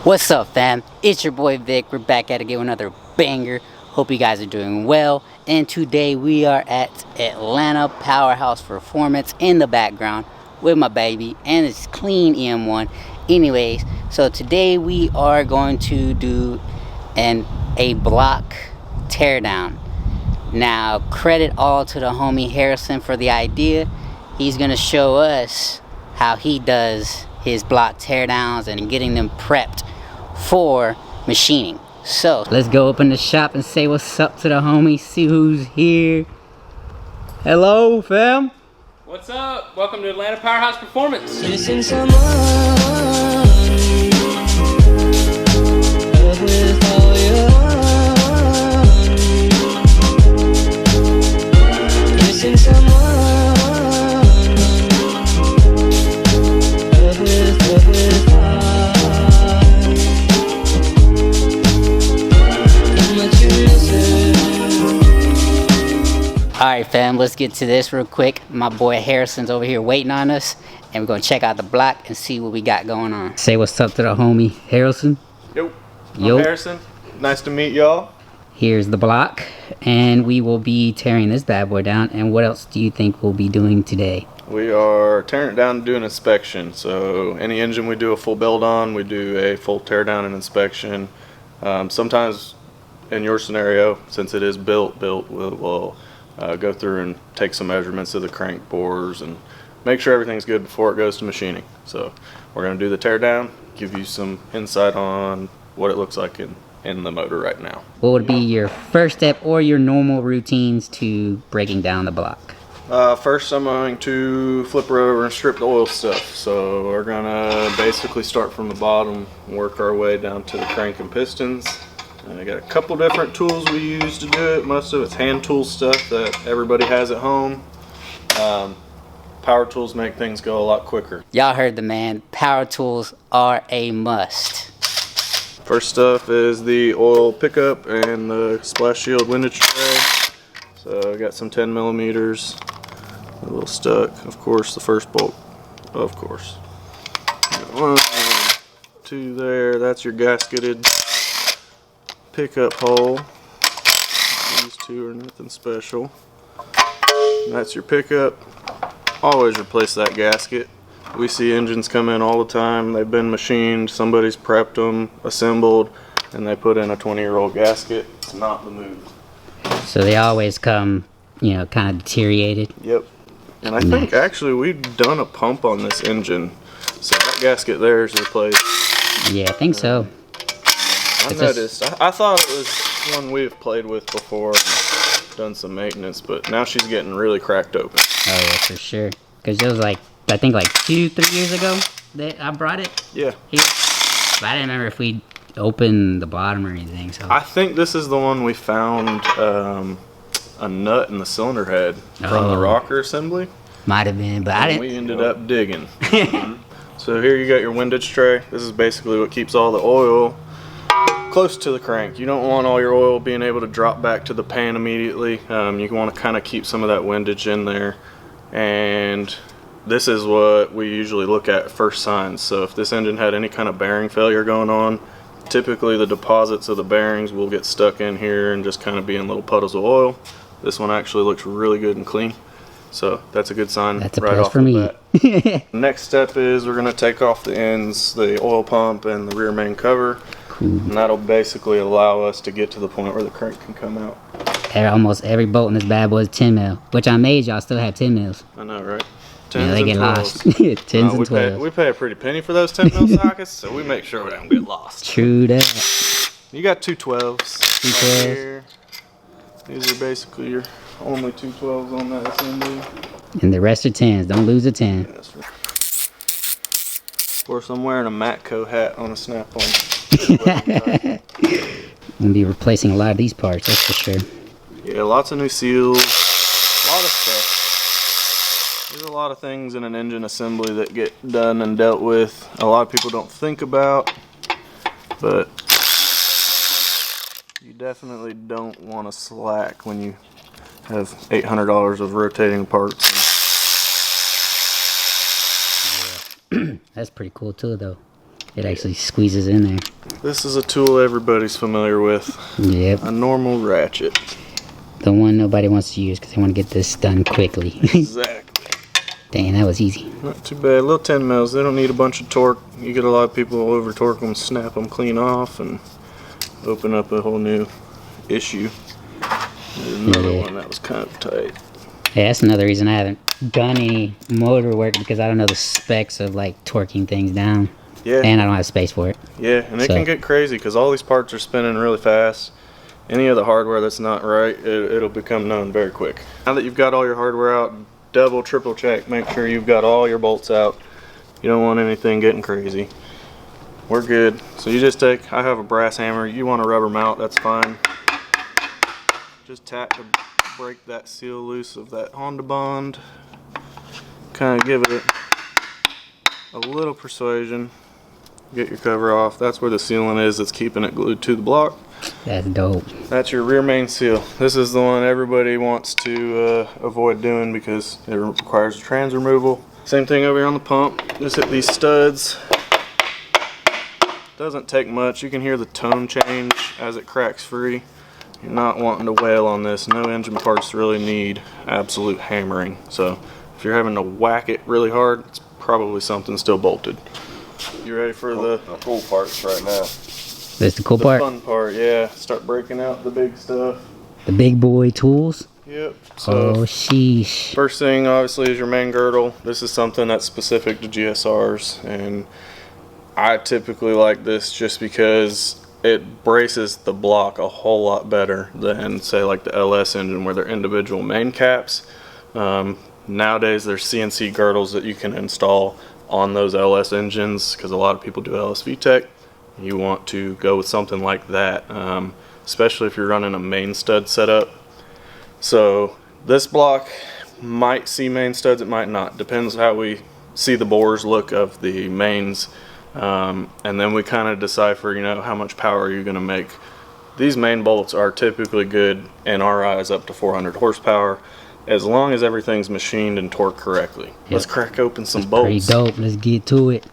What's up, fam? It's your boy Vic. We're back at it again with another banger. Hope you guys are doing well. And today we are at Atlanta Powerhouse Performance in the background with my baby and it's clean EM1. Anyways, so today we are going to do a block teardown. Now, credit all to the homie Harrison for the idea. He's gonna show us how he does his block teardowns and getting them prepped for machining. So let's go open the shop and say what's up to the homie, see who's here. Hello, fam. What's up? Welcome to Atlanta Powerhouse Performance. Missing someone with all your heart. Missing someone with heart. How much you missing? Alright, fam, let's get to this real quick. My boy Harrison's over here waiting on us, and we're gonna check out the block and see what we got going on. Say what's up to the homie Harrison. Yo, Yo. I'm Harrison. Nice to meet y'all. Here's the block, and we will be tearing this bad boy down. And what else do you think we'll be doing today? We are tearing it down to do an inspection. So any engine we do a full build on, we do a full tear down and inspection. Sometimes in your scenario, since it is built, we'll go through and take some measurements of the crank bores and make sure everything's good before it goes to machining. So we're going to do the tear down, give you some insight on what it looks like in the motor right now. What would be your first step or your normal routines to breaking down the block? First, I'm going to flip her over and strip the oil stuff. So we're gonna basically start from the bottom, work our way down to the crank and pistons. I got a couple different tools we use to do it. Most of it's hand tool stuff that everybody has at home. Power tools make things go a lot quicker. Y'all heard the man. Power tools are a must. First stuff is the oil pickup and the splash shield windage tray. So I got some 10 millimeters, a little stuck. Of course, the first bolt, of course. Got 1, 2 there. That's your gasketed pickup hole. These two are nothing special. And that's your pickup. Always replace that gasket. We see engines come in all the time. They've been machined, somebody's prepped them, assembled, and they put in a 20-year-old gasket. It's not the move. So they always come, you know, kind of deteriorated. Yep. And I think actually we've done a pump on this engine. So that gasket there is replaced. Yeah, I think so. I noticed. I thought it was one we've played with before and done some maintenance, but now she's getting really cracked open. Oh yeah, for sure. Because it was like, I think like 2-3 years ago that I brought it Yeah. here. But I didn't remember if we opened the bottom or anything. So I think this is the one we found a nut in the cylinder head from the rocker assembly. might have been, but I didn't. We ended up digging. So here you got your windage tray. This is basically what keeps all the oil close to the crank. You don't want all your oil being able to drop back to the pan immediately. You want to kind of keep some of that windage in there. And this is what we usually look at first signs. So if this engine had any kind of bearing failure going on, typically the deposits of the bearings will get stuck in here and just kind of be in little puddles of oil. This one actually looks really good and clean. So that's a good sign. That's a right plus off for me. the bat. Next step is we're going to take off the ends, the oil pump and the rear main cover. Cool. And that'll basically allow us to get to the point where the crank can come out. Almost every bolt in this bad boy is 10 mil, which I made y'all still have 10 mils. I know, right? Yeah, they get lost. 10s and 12s. We pay a pretty penny for those 10 mil sockets, so we make sure we don't get lost. True that. You got two 12s. Two right 12s. here. These are basically your only two 12s on that assembly. And the rest are 10s. Don't lose a 10. That's right. Of course, I'm wearing a Matco hat on a snap-on. I'm gonna be replacing a lot of these parts, that's for sure. Yeah, lots of new seals, a lot of stuff. There's a lot of things in an engine assembly that get done and dealt with. A lot of people don't think about, but you definitely don't want to slack when you have $800 of rotating parts. That's pretty cool too, though. It actually squeezes in there. This is a tool everybody's familiar with. Yep. A normal ratchet. The one nobody wants to use because they want to get this done quickly. Exactly. Dang, that was easy. Not too bad. Little 10 mils. They don't need a bunch of torque. You get a lot of people over torque them, snap them clean off, and open up a whole new issue. There's another one that was kind of tight. Yeah, that's another reason I haven't done any motor work, because I don't know the specs of like torquing things down. Yeah. And I don't have space for it. Yeah, and it can get crazy because all these parts are spinning really fast. Any of the hardware that's not right, it'll become known very quick. Now that you've got all your hardware out, double, triple check. Make sure you've got all your bolts out. You don't want anything getting crazy. We're good. So you just take, I have a brass hammer. You want a rubber mount, that's fine. Just tap to break that seal loose of that Honda bond. Kind of give it a little persuasion. Get your cover off. That's where the sealant is that's keeping it glued to the block. That's dope. That's your rear main seal. This is the one everybody wants to avoid doing because it requires trans removal. Same thing over here on the pump. Just hit these studs. Doesn't take much. You can hear the tone change as it cracks free. You're not wanting to wail on this. No engine parts really need absolute hammering. So if you're having to whack it really hard, it's probably something still bolted. You ready for the cool parts right now? That's the cool part. fun part, yeah. Start breaking out the big stuff. The big boy tools. Yep. So Oh, sheesh. first thing obviously is your main girdle. This is something that's specific to GSRs, and I typically like this just because it braces the block a whole lot better than say like the LS engine where they're individual main caps. Nowadays there's CNC girdles that you can install on those LS engines because a lot of people do LSV tech. You want to go with something like that, especially if you're running a main stud setup. So this block might see main studs, it might not. Depends how we see the bores look of the mains, and then we kind of decipher, you know, how much power are you going to make. These main bolts are typically good in our eyes up to 400 horsepower, as long as everything's machined and torqued correctly. Yep. Let's crack open some Pretty bolts. dope. Let's get to it.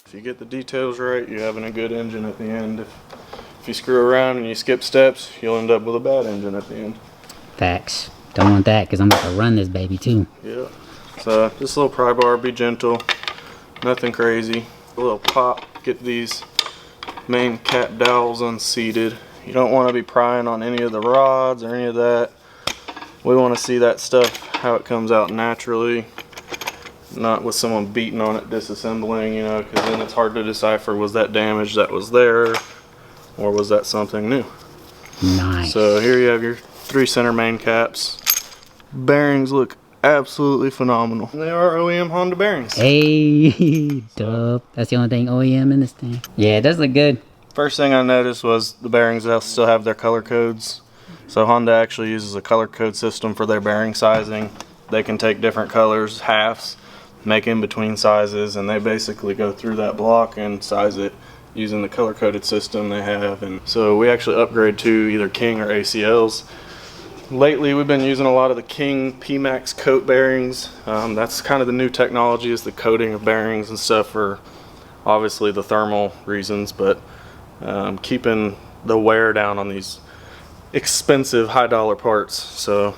If you get the details right, you're having a good engine at the end. If you screw around and you skip steps, you'll end up with a bad engine at the end. Facts. Don't want that because I'm about to run this baby too. Yeah. So this little pry bar, be gentle. Nothing crazy. A little pop. Get these main cap dowels unseated. You don't want to be prying on any of the rods or any of that. We want to see that stuff, how it comes out naturally. Not with someone beating on it, disassembling, you know, because then it's hard to decipher, was that damage that was there or was that something new? Nice. So here you have your 3 center main caps. Bearings look absolutely phenomenal. They are OEM Honda bearings. Hey, dope. That's the only thing OEM in this thing. Yeah, it does look good. First thing I noticed was the bearings, they'll still have their color codes. So Honda actually uses a color code system for their bearing sizing. They can take different colors, halves, make in between sizes, and they basically go through that block and size it using the color coded system they have. And so we actually upgrade to either King or ACLs. Lately we've been using a lot of the King PMAX coat bearings. That's kind of the new technology, is the coating of bearings and stuff for obviously the thermal reasons, but keeping the wear down on these expensive high dollar parts. So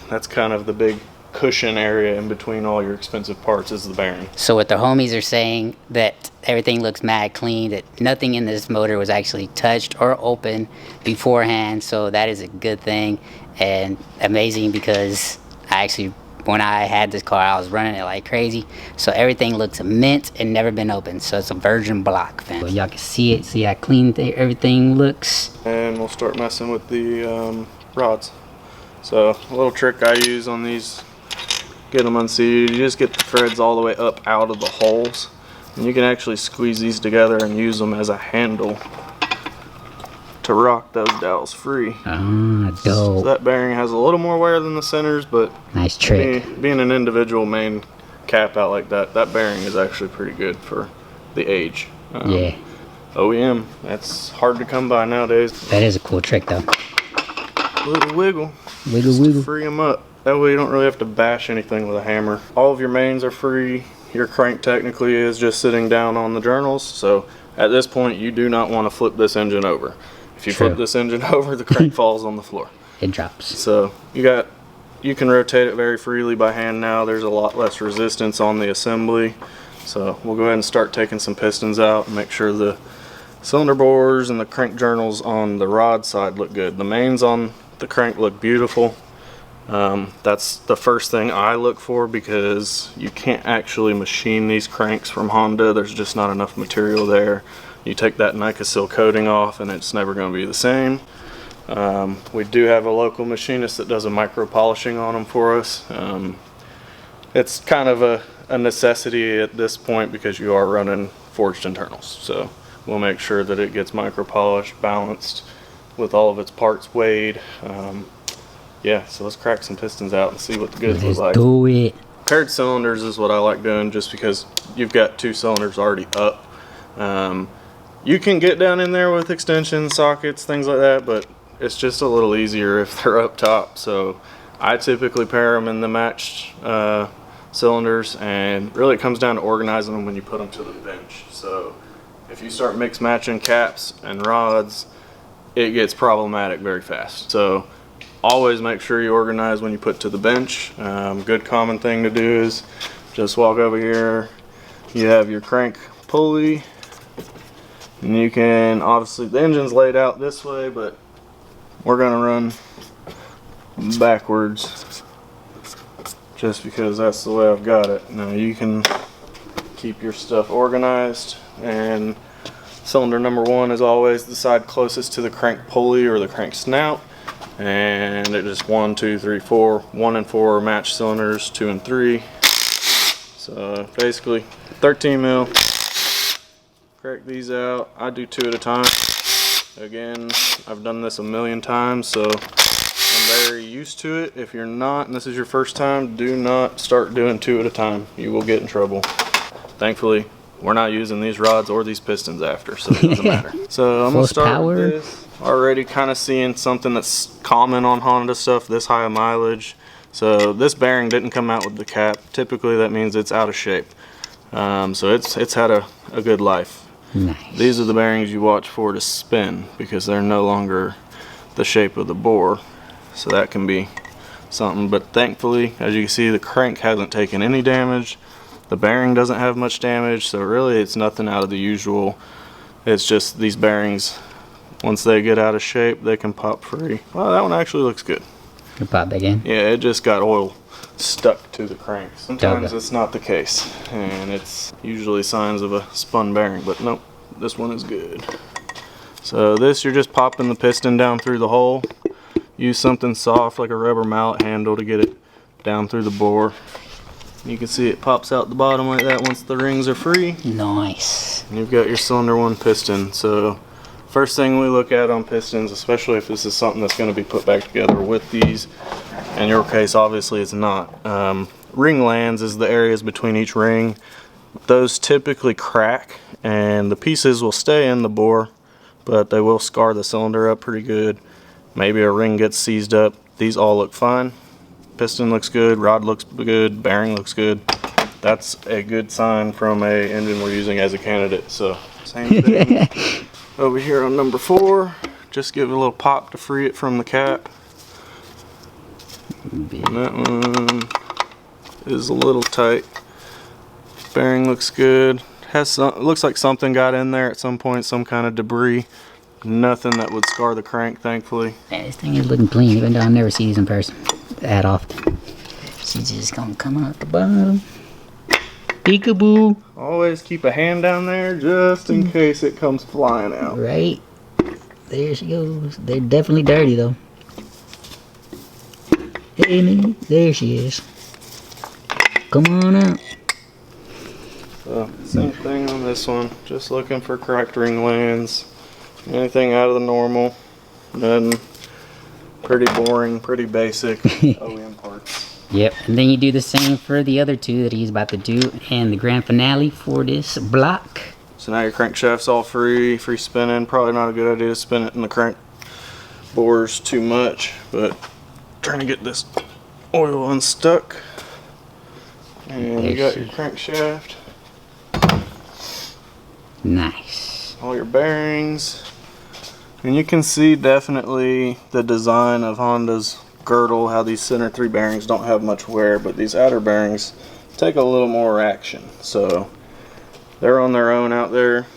that's kind of the big cushion area in between all your expensive parts is the bearing. So what the homies are saying, that everything looks mad clean, that nothing in this motor was actually touched or opened beforehand, so that is a good thing and amazing, because I actually, when I had this car, I was running it like crazy, so everything looks mint and never been opened, so it's a virgin block, fam. So y'all can see it, see how clean everything looks. And we'll start messing with the rods. So a little trick I use on these, get them unseated, you just get the threads all the way up out of the holes, and you can actually squeeze these together and use them as a handle to rock those dowels free. Ah, dope. So that bearing has a little more wear than the centers, but Nice trick. being an individual main cap out like that, that bearing is actually pretty good for the age. Yeah, OEM, that's hard to come by nowadays. that is a cool trick though. Little wiggle, Wiggle, just to wiggle. free them up. That way you don't really have to bash anything with a hammer. All of your mains are free. Your crank technically is just sitting down on the journals, so at this point you do not want to flip this engine over. If you flip this engine over, the crank falls on the floor. It drops. So you can rotate it very freely by hand now. There's a lot less resistance on the assembly. So we'll go ahead and start taking some pistons out and make sure the cylinder bores and the crank journals on the rod side look good. The mains on the crank look beautiful. That's the first thing I look for, because you can't actually machine these cranks from Honda. There's just not enough material there. You take that Nicosil coating off and it's never going to be the same. We do have a local machinist that does a micro polishing on them for us. It's kind of a necessity at this point because you are running forged internals. So we'll make sure that it gets micro polished, balanced, with all of its parts weighed. Yeah, so let's crack some pistons out and see what the goods look like. Do it. Paired cylinders is what I like doing, just because you've got 2 cylinders already up. You can get down in there with extensions, sockets, things like that, but it's just a little easier if they're up top. So I typically pair them in the matched cylinders, and really it comes down to organizing them when you put them to the bench. So if you start mix matching caps and rods, it gets problematic very fast. So always make sure you organize when you put to the bench. Good common thing to do is just walk over here. You have your crank pulley, and you can, obviously the engine's laid out this way, but we're gonna run backwards just because that's the way I've got it. Now you can keep your stuff organized, and cylinder number 1 is always the side closest to the crank pulley or the crank snout. And it just 1, 2, 3, 4. 1 and 4 are match cylinders, 2 and 3. So basically 13 mil. Crack these out. I do 2 at a time. Again, I've done this a million times, so I'm very used to it. If you're not, and this is your first time, do not start doing 2 at a time. You will get in trouble. Thankfully, we're not using these rods or these pistons after, so it doesn't matter. So I'm gonna start with this. Already kind of seeing something that's common on Honda stuff, this high of mileage. So this bearing didn't come out with the cap. Typically that means it's out of shape. So it's had a good life. Nice. These are the bearings you watch for to spin, because they're no longer the shape of the bore. So that can be something, but thankfully, as you can see, the crank hasn't taken any damage. The bearing doesn't have much damage, so really it's nothing out of the usual. It's just these bearings, once they get out of shape, they can pop free. Well, that one actually looks good. You pop back in? Yeah, it just got oil stuck to the crank. Sometimes it's not the case, and it's usually signs of a spun bearing, but nope, this one is good. So this, you're just popping the piston down through the hole. Use something soft like a rubber mallet handle to get it down through the bore. You can see it pops out the bottom like that once the rings are free. Nice. And you've got your cylinder 1 piston. So first thing we look at on pistons, especially if this is something that's going to be put back together with these, in your case obviously it's not. Ring lands is the areas between each ring. Those typically crack and the pieces will stay in the bore, but they will scar the cylinder up pretty good. Maybe a ring gets seized up. These all look fine. Piston looks good, rod looks good, bearing looks good. That's a good sign from a engine we're using as a candidate. So same thing over here on number 4. Just give it a little pop to free it from the cap. And that one is a little tight. Bearing looks good. Has some, looks like something got in there at some point, some kind of debris. Nothing that would scar the crank, thankfully. Man, this thing is looking clean, even though I never see these in person that often. She's just gonna come out the bottom. Peekaboo. Always keep a hand down there just in case it comes flying out. Right. There she goes. They're definitely dirty though. Hey man, there she is. Come on out. So, same thing on this one. Just looking for cracked ring lands. Anything out of the normal. Nothing. Pretty boring, pretty basic OEM parts. Yep, and then you do the same for the other 2 that he's about to do, and the grand finale for this block. So now your crankshaft's all free spinning. Probably not a good idea to spin it in the crank bores too much, but trying to get this oil unstuck. And you got your crankshaft. Nice. All your bearings. And you can see definitely the design of Honda's girdle, how these center 3 bearings don't have much wear, but these outer bearings take a little more action. So they're on their own out there,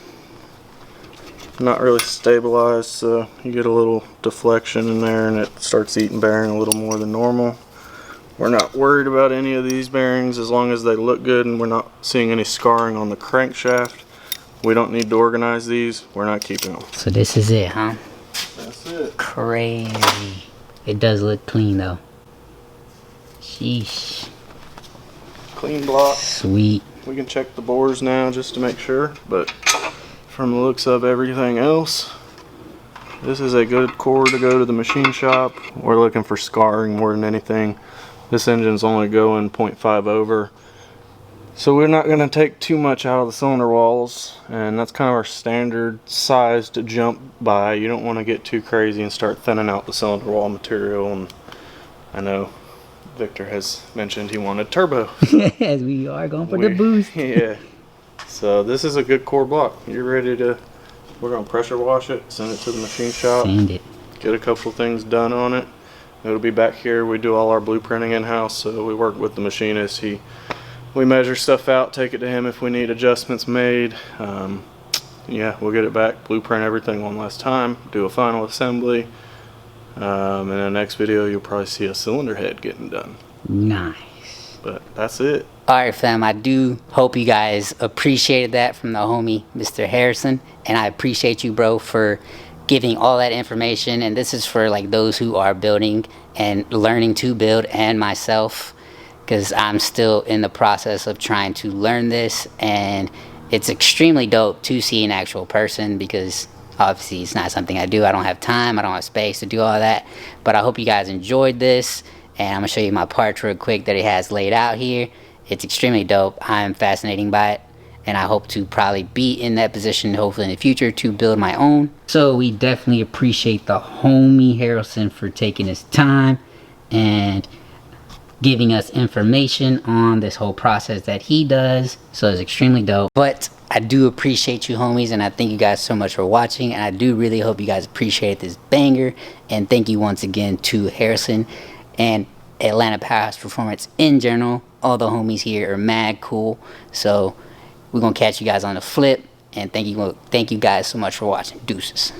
not really stabilized, so you get a little deflection in there and it starts eating bearing a little more than normal. We're not worried about any of these bearings as long as they look good and we're not seeing any scarring on the crankshaft. We don't need to organize these. We're not keeping them. So this is it, huh? That's it. Crazy. It does look clean though. Sheesh. Clean block. Sweet. We can check the bores now just to make sure, but from the looks of everything else, this is a good core to go to the machine shop. We're looking for scarring more than anything. This engine's only going 0.5 over. So we're not going to take too much out of the cylinder walls, and that's kind of our standard size to jump by. You don't want to get too crazy and start thinning out the cylinder wall material. And I know Victor has mentioned he wanted turbo. Yes, we are going for the boost. Yeah. So this is a good core block. You're ready to, we're going to pressure wash it, send it to the machine shop. Send it. Get a couple things done on it. It'll be back here. We do all our blueprinting in-house, so we work with the machinist. We measure stuff out, take it to him if we need adjustments made. Yeah, we'll get it back, blueprint everything one last time, do a final assembly. In the next video, you'll probably see a cylinder head getting done. Nice. But that's it. Alright fam, I do hope you guys appreciated that from the homie Mr. Harrison, and I appreciate you, bro, for giving all that information. And this is for like those who are building and learning to build, and myself, because I'm still in the process of trying to learn this, and it's extremely dope to see an actual person, because obviously it's not something I do. I don't have time, I don't have space to do all that. But I hope you guys enjoyed this, and I'm gonna show you my parts real quick that it has laid out here. It's extremely dope. I'm fascinated by it, and I hope to probably be in that position hopefully in the future to build my own. So we definitely appreciate the homie Harrison for taking his time and giving us information on this whole process that he does. So it's extremely dope. But I do appreciate you homies, and I thank you guys so much for watching, and I do really hope you guys appreciate this banger. And thank you once again to Harrison and Atlanta Powerhouse Performance in general. All the homies here are mad cool. So we're gonna catch you guys on the flip, and thank you guys so much for watching. Deuces.